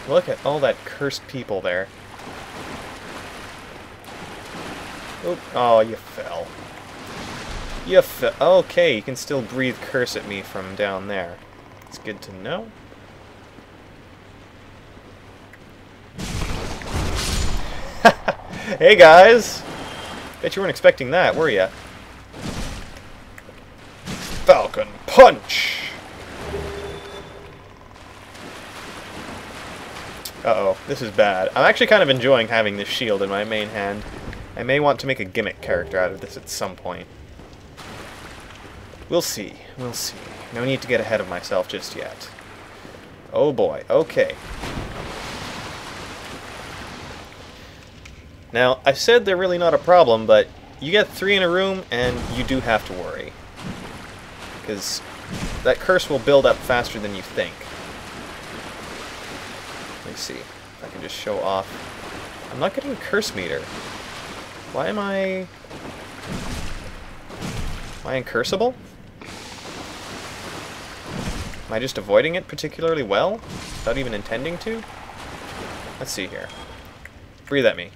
Look at all that cursed people there. Oop. Oh, you fell. You fell. Okay, you can still breathe curse at me from down there. It's good to know. Hey guys! Bet you weren't expecting that, were ya? Falcon Punch! Uh-oh, this is bad. I'm actually kind of enjoying having this shield in my main hand. I may want to make a gimmick character out of this at some point. We'll see. We'll see. No need to get ahead of myself just yet. Oh boy, okay. Now, I said they're really not a problem, but you get 3 in a room, and you do have to worry. Because that curse will build up faster than you think. Let me see if I can just show off. I'm not getting a curse meter. Why am I... Am I incursable? Am I just avoiding it particularly well? Without even intending to? Let's see here. Breathe at me.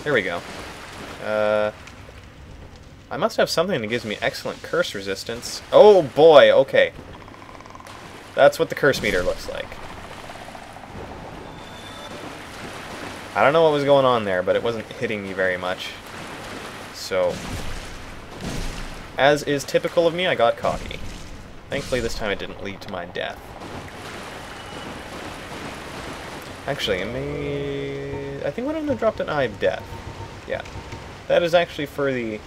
There we go. I must have something that gives me excellent curse resistance. Oh boy, okay. That's what the curse meter looks like. I don't know what was going on there, but it wasn't hitting me very much. So, as is typical of me, I got cocky. Thankfully this time it didn't lead to my death. Actually, I think one of them dropped an Eye of Death. Yeah. That is actually for the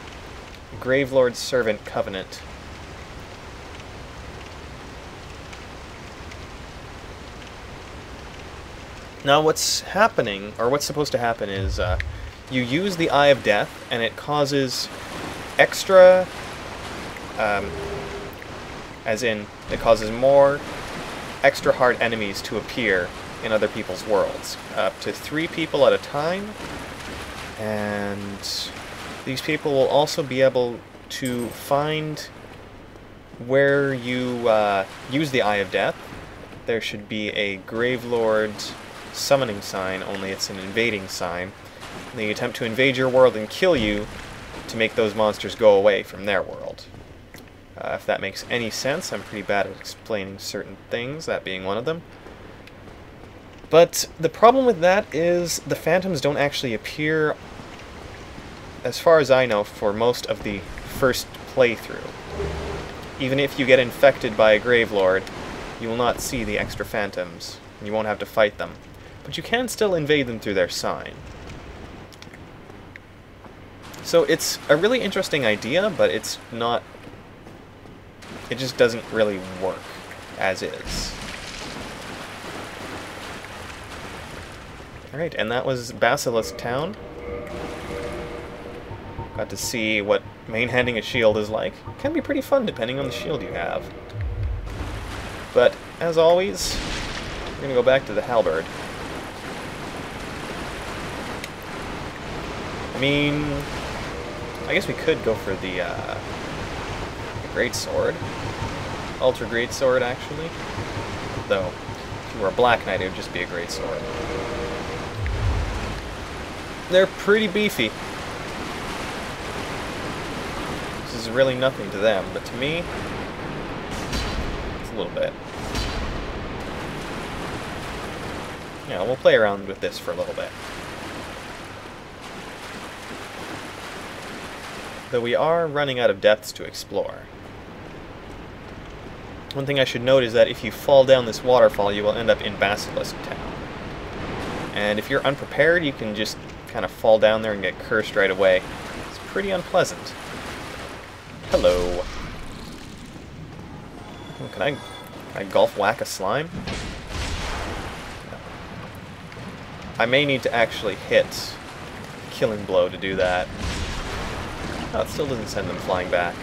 Gravelord's Servant Covenant. Now what's happening, or what's supposed to happen is, you use the Eye of Death, and it causes extra, as in, it causes more extra hard enemies to appear in other people's worlds. Up to 3 people at a time, and these people will also be able to find where you use the Eye of Death. There should be a Gravelord's summoning sign, only it's an invading sign. They attempt to invade your world and kill you to make those monsters go away from their world. If that makes any sense, I'm pretty bad at explaining certain things, that being one of them. But the problem with that is the phantoms don't actually appear, as far as I know, for most of the first playthrough. Even if you get infected by a Gravelord, you will not see the extra phantoms, and you won't have to fight them. But you can still invade them through their sign. So it's a really interesting idea, but it's not... It just doesn't really work as is. Alright, and that was Basilisk Town. Got to see what main-handing a shield is like. Can be pretty fun depending on the shield you have. But, as always, we're gonna go back to the halberd. I mean, I guess we could go for the greatsword. Ultra greatsword, actually. Though, if you were a Black Knight, it would just be a greatsword. They're pretty beefy. This is really nothing to them, but to me, it's a little bit. Yeah, we'll play around with this for a little bit. Though we are running out of depths to explore. One thing I should note is that if you fall down this waterfall, you will end up in Basilisk Town. And if you're unprepared, you can just kind of fall down there and get cursed right away. It's pretty unpleasant. Hello. Oh, can I golf whack a slime? No. I may need to actually hit Killing Blow to do that. Oh, it still doesn't send them flying back.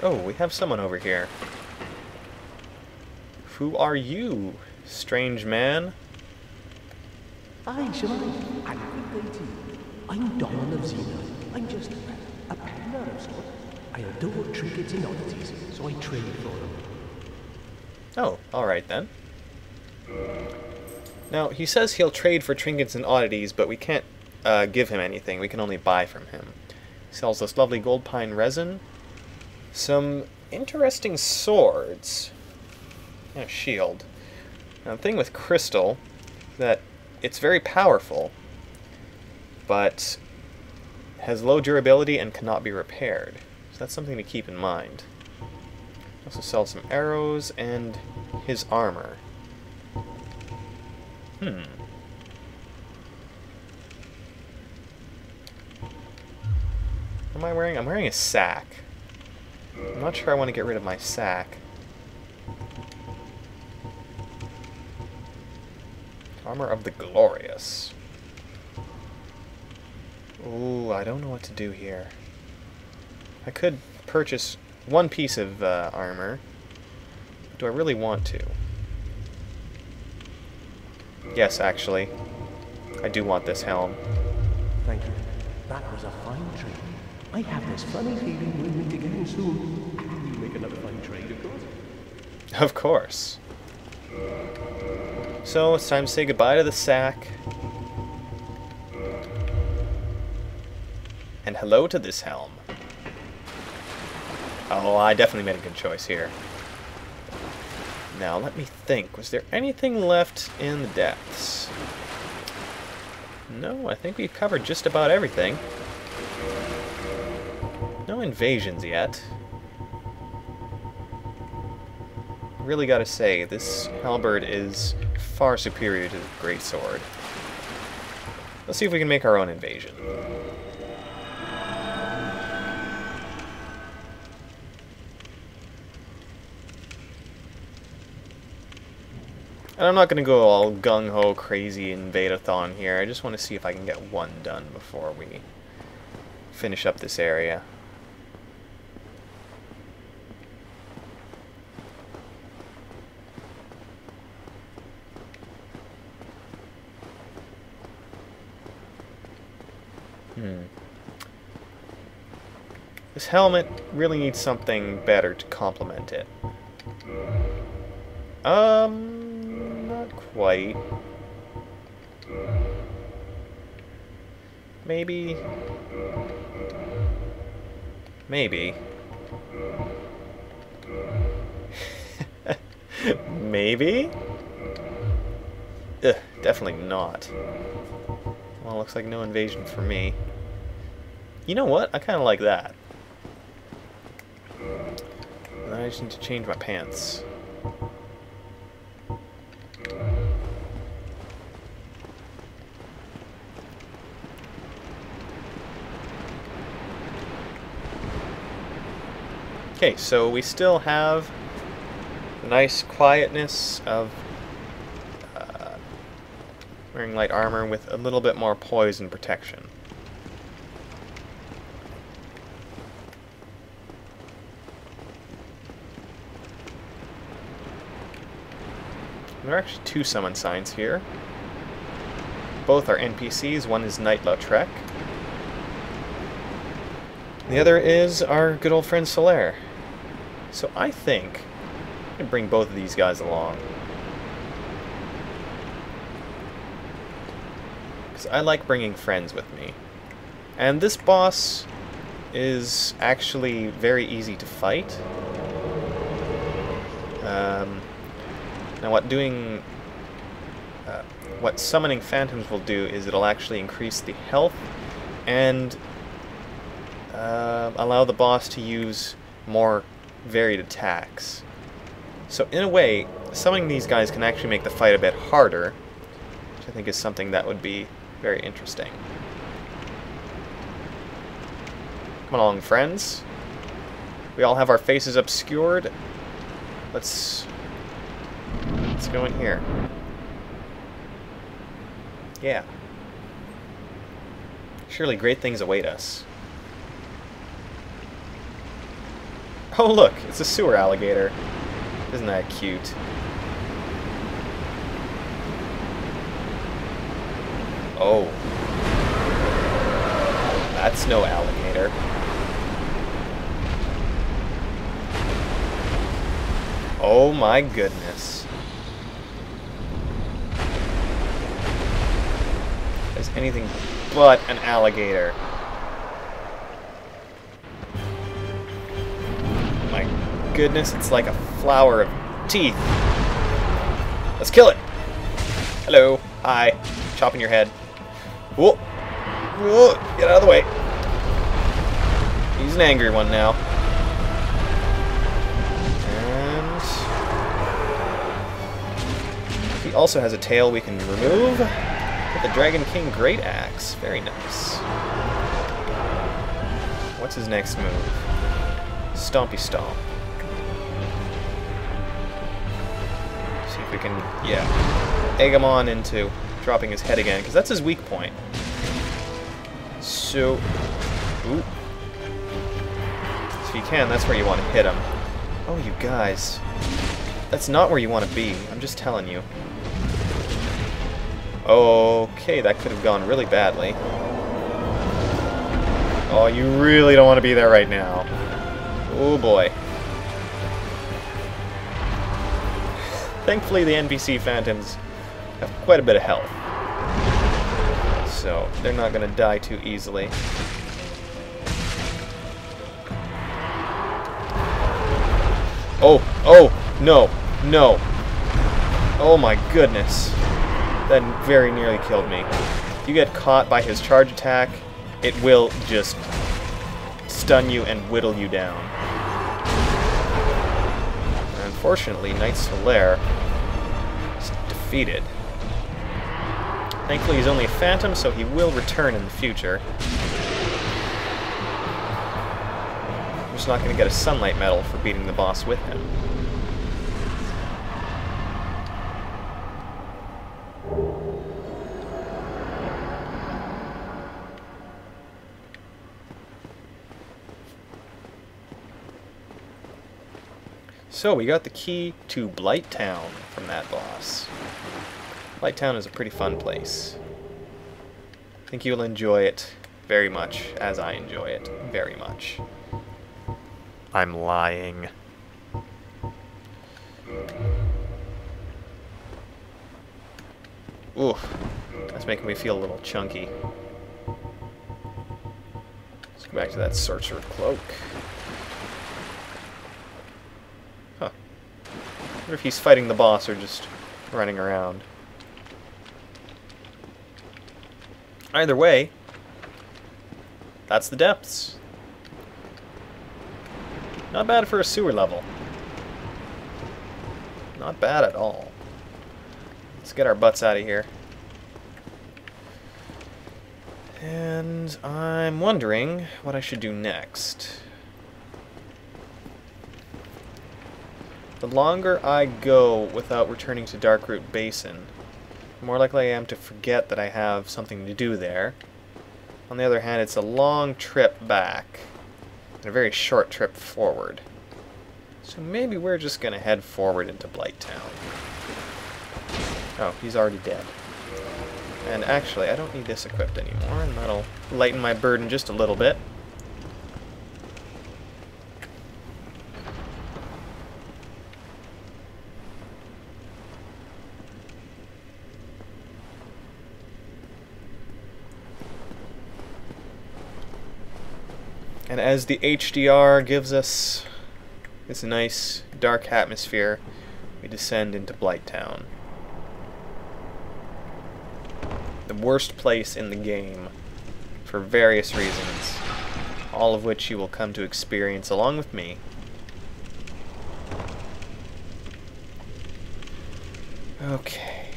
Oh, we have someone over here. Who are you, strange man? Aye, Shemai, and good day to you. I'm Donald of Xena. I'm just a peddler of sorts. I adore trinkets and oddities, so I trade for them. Oh, alright then. Now, he says he'll trade for trinkets and oddities, but we can't give him anything. We can only buy from him. He sells us lovely gold pine resin. Some interesting swords. And a shield. Now, the thing with crystal is that it's very powerful, but has low durability and cannot be repaired. So that's something to keep in mind. Also sells some arrows and his armor. What am I wearing? I'm wearing a sack. I'm not sure I want to get rid of my sack. Armor of the Glorious. Ooh, I don't know what to do here. I could purchase one piece of armor. Do I really want to? Yes, actually. I do want this helm. Thank you. That was a fine trade. I have this funny feeling we'll meet again soon. You make another fine trade, of course. Of course. So, it's time to say goodbye to the sack. And hello to this helm. Oh, I definitely made a good choice here. Now, let me think. Was there anything left in the depths? No, I think we've covered just about everything. No invasions yet. Really gotta say, this halberd is far superior to the greatsword. Let's see if we can make our own invasion. And I'm not going to go all gung-ho crazy invade-a-thon here. I just want to see if I can get one done before we finish up this area. This helmet really needs something better to complement it. Not quite. Maybe. Maybe. Maybe? Ugh, definitely not. Well, looks like no invasion for me. You know what? I kind of like that. And I just need to change my pants. Okay, so we still have the nice quietness of wearing light armor with a little bit more poise and protection. There are actually two summon signs here. Both are NPCs. One is Knight Lautrec. The other is our good old friend Solaire. So I think I'm going to bring both of these guys along. Because I like bringing friends with me. And this boss is actually very easy to fight. Now what summoning phantoms will do is it'll actually increase the health and allow the boss to use more varied attacks. So in a way, summoning these guys can actually make the fight a bit harder, which I think is something that would be very interesting. Come along, friends. We all have our faces obscured. Let's go in here. Yeah. Surely great things await us. Oh look, it's a sewer alligator. Isn't that cute? Oh. That's no alligator. Oh my goodness. There's anything but an alligator. My goodness, it's like a flower of teeth. Let's kill it. Hello. Hi. Chopping your head. Whoa. Whoa. Get out of the way. He's an angry one now. And he also has a tail we can remove with the Dragon King Great Axe. Very nice. What's his next move? Stompy Stomp. See if we can, yeah, egg him on into dropping his head again, because that's his weak point. So, ooh. So if you can, that's where you want to hit him. Oh, you guys. That's not where you want to be. I'm just telling you. Okay, that could have gone really badly. Oh, you really don't want to be there right now. Oh boy. Thankfully, the NPC phantoms have quite a bit of health, so they're not going to die too easily. Oh, no, no. Oh my goodness. That very nearly killed me. If you get caught by his charge attack, it will just stun you and whittle you down. Unfortunately, Knight Solaire is defeated. Thankfully, he's only a phantom, so he will return in the future. I'm just not going to get a Sunlight Medal for beating the boss with him. So we got the key to Blighttown from that boss. Blighttown is a pretty fun place. I think you'll enjoy it very much, as I enjoy it very much. I'm lying. Ooh, that's making me feel a little chunky. Let's go back to that Sorcerer Cloak. Huh. I wonder if he's fighting the boss or just running around. Either way, that's the depths. Not bad for a sewer level. Not bad at all. Let's get our butts out of here. And I'm wondering what I should do next. The longer I go without returning to Darkroot Basin, the more likely I am to forget that I have something to do there. On the other hand, it's a long trip back and a very short trip forward. So maybe we're just going to head forward into Blighttown. Oh, he's already dead. And actually, I don't need this equipped anymore, and that'll lighten my burden just a little bit. And as the HDR gives us this nice dark atmosphere, we descend into Blighttown. The worst place in the game for various reasons, all of which you will come to experience along with me. Okay.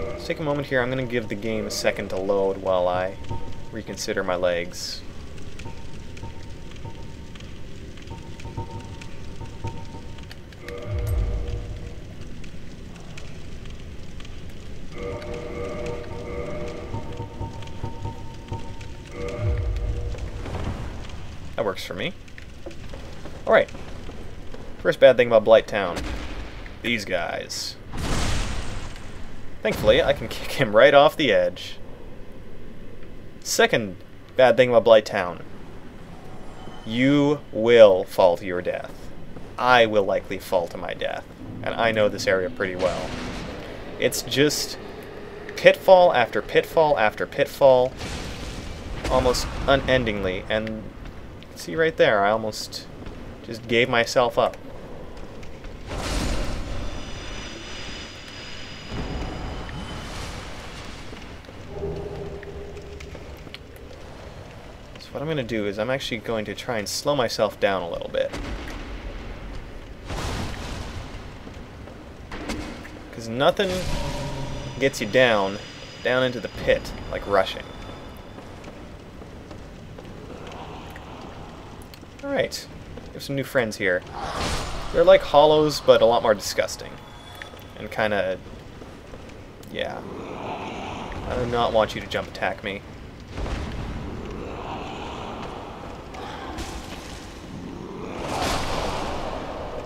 Let's take a moment here. I'm going to give the game a second to load while I reconsider my legs. That works for me. Alright, First bad thing about Blighttown. These guys. Thankfully, I can kick him right off the edge. Second bad thing about Blighttown. You will fall to your death. I will likely fall to my death. And I know this area pretty well. It's just pitfall after pitfall after pitfall, almost unendingly. And see right there, I almost just gave myself up. So what I'm going to do is I'm actually going to try and slow myself down a little bit. Because nothing gets you down into the pit like rushing. Alright, we have some new friends here. They're like hollows, but a lot more disgusting. And kinda... yeah. I do not want you to jump attack me.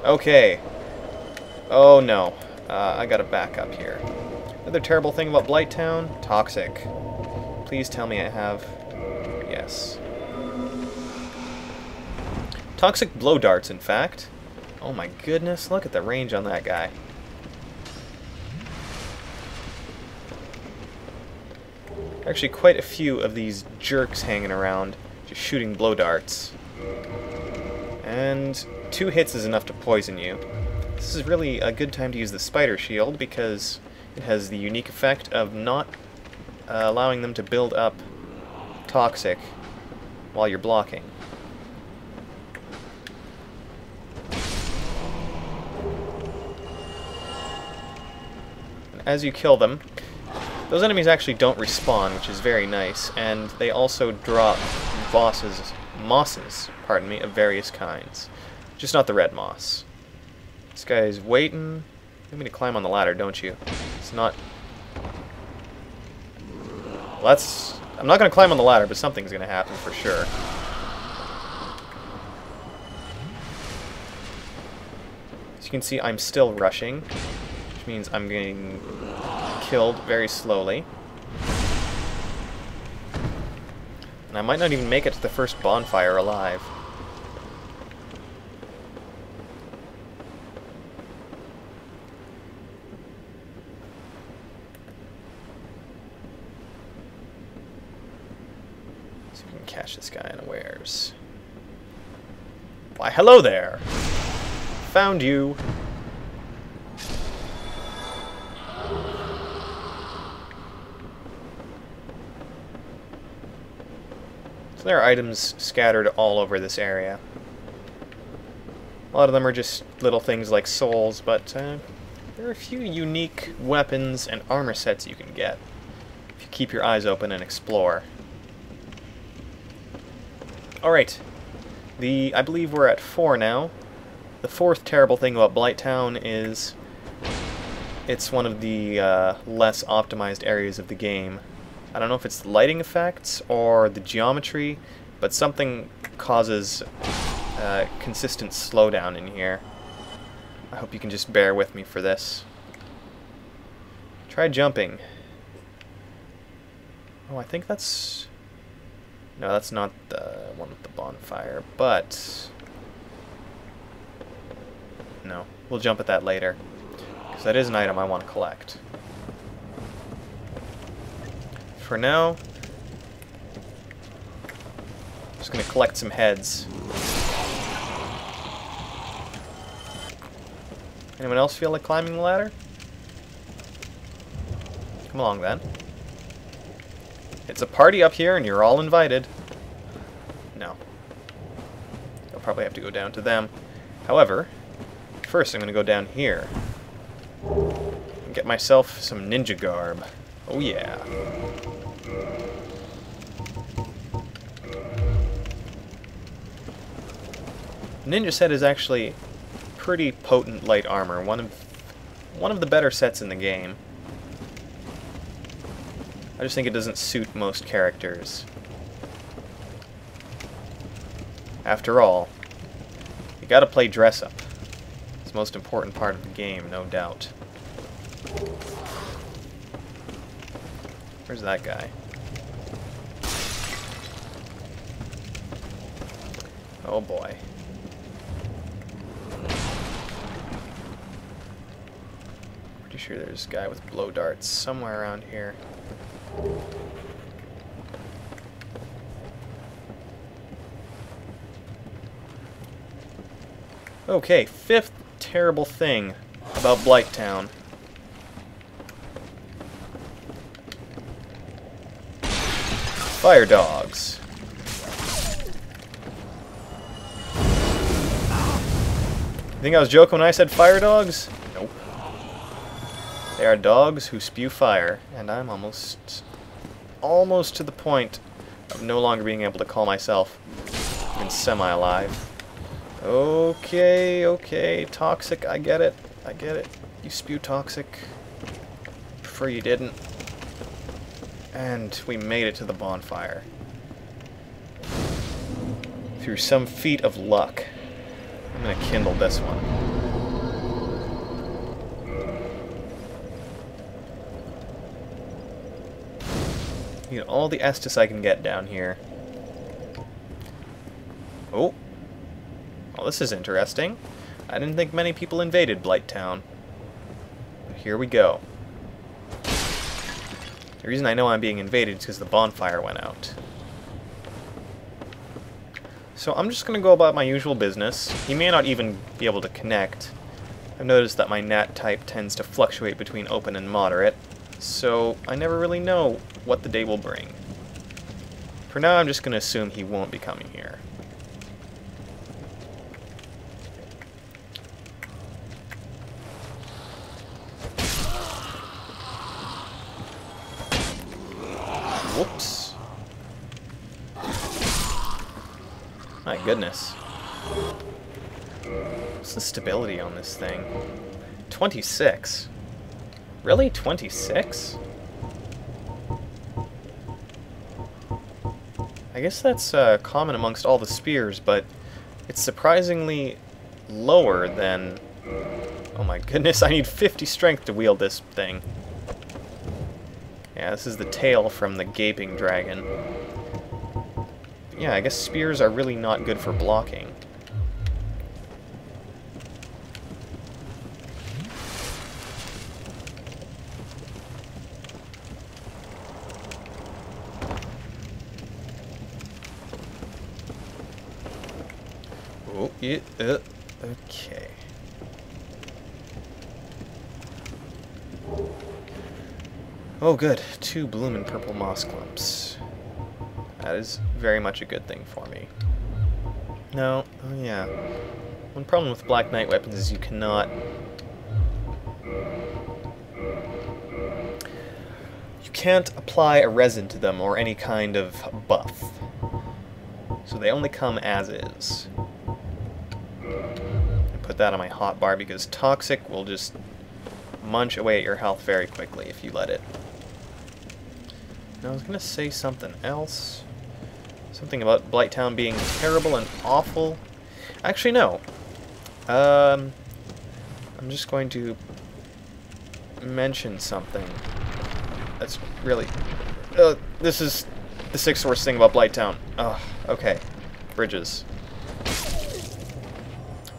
Okay. Oh no. I gotta back up here. Another terrible thing about Blighttown, toxic. Please tell me I have... yes. Toxic blow darts, in fact. Oh my goodness, look at the range on that guy. Actually, quite a few of these jerks hanging around, just shooting blow darts. And 2 hits is enough to poison you. This is really a good time to use the spider shield because it has the unique effect of not allowing them to build up toxic while you're blocking. And as you kill them, those enemies actually don't respawn, which is very nice, and they also drop mosses, pardon me, of various kinds. Just not the red moss. This guy's waiting. You want me to climb on the ladder, don't you? It's not... well, that's... I'm not going to climb on the ladder, but something's going to happen for sure. As you can see, I'm still rushing, which means I'm getting killed very slowly. And I might not even make it to the first bonfire alive. See if we can catch this guy unawares. Why, hello there! Found you! So there are items scattered all over this area. A lot of them are just little things like souls, but there are a few unique weapons and armor sets you can get if you keep your eyes open and explore. Alright, I believe we're at 4 now. The 4th terrible thing about Blighttown is it's one of the less optimized areas of the game. I don't know if it's the lighting effects or the geometry, but something causes consistent slowdown in here. I hope you can just bear with me for this. Try jumping. Oh, I think that's... no, that's not the one with the bonfire, but... no, we'll jump at that later, because that is an item I want to collect. For now, I'm just going to collect some heads. Anyone else feel like climbing the ladder? Come along then. It's a party up here and you're all invited. No. I'll probably have to go down to them. However, first I'm going to go down here and get myself some ninja garb. Oh yeah. Ninja set is actually pretty potent light armor, one of the better sets in the game. I just think it doesn't suit most characters. After all, you gotta play dress up. It's the most important part of the game, no doubt. Where's that guy? Oh boy. Pretty sure there's a guy with blow darts somewhere around here. Okay, fifth terrible thing about Blighttown. Fire dogs. You think I was joking when I said fire dogs? Nope. They are dogs who spew fire, and I'm almost to the point of no longer being able to call myself even semi-alive. Okay, okay, toxic, I get it, I get it. You spew toxic. Prefer you didn't. And we made it to the bonfire. Through some feat of luck. I'm gonna kindle this one. Get all the Estus I can get down here. Oh. Well, this is interesting. I didn't think many people invaded Blighttown. But here we go. The reason I know I'm being invaded is because the bonfire went out. So I'm just going to go about my usual business. He may not even be able to connect. I've noticed that my NAT type tends to fluctuate between open and moderate, so I never really know what the day will bring. For now, I'm just going to assume he won't be coming here. Whoops. My goodness. What's the stability on this thing? 26. Really? 26? I guess that's common amongst all the spears, but it's surprisingly lower than... Oh my goodness, I need 50 strength to wield this thing. Yeah, this is the tail from the gaping dragon. Yeah, I guess spears are really not good for blocking. Oh, yeah, okay. Oh good, 2 bloomin' purple moss clumps. That is very much a good thing for me. No, oh yeah. One problem with Black Knight weapons is you cannot... You can't apply a resin to them or any kind of buff. So they only come as is. I put that on my hotbar because Toxic will just munch away at your health very quickly if you let it. Now, I was going to say something else. Something about Blighttown being terrible and awful. Actually, no. I'm just going to mention something that's really... this is the 6th worst thing about Blighttown. Oh, okay. Bridges.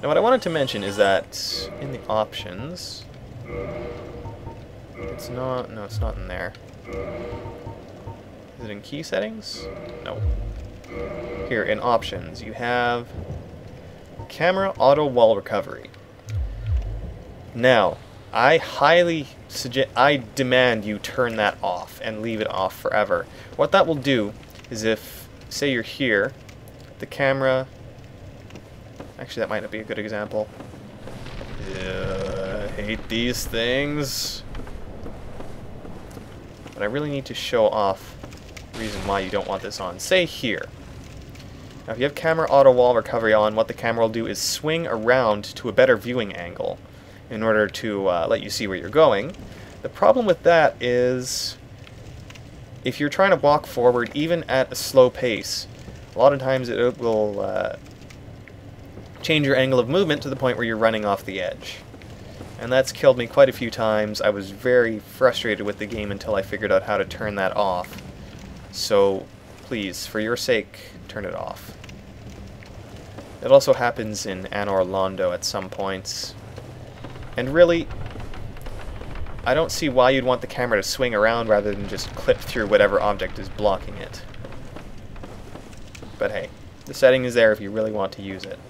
Now, what I wanted to mention is that in the options... It's not... No, it's not in there. Is it in key settings? No. Here, in options, you have camera auto wall recovery. Now, I highly suggest, I demand you turn that off and leave it off forever. What that will do is if, say you're here, the camera, actually that might not be a good example. I hate these things. But I really need to show off the reason why you don't want this on. Say here. Now if you have camera auto wall recovery on, what the camera will do is swing around to a better viewing angle in order to let you see where you're going. The problem with that is if you're trying to walk forward even at a slow pace, a lot of times it will change your angle of movement to the point where you're running off the edge. And that's killed me quite a few times. I was very frustrated with the game until I figured out how to turn that off. So, please, for your sake, turn it off. It also happens in Anor Londo at some points. And really, I don't see why you'd want the camera to swing around rather than just clip through whatever object is blocking it. But hey, the setting is there if you really want to use it.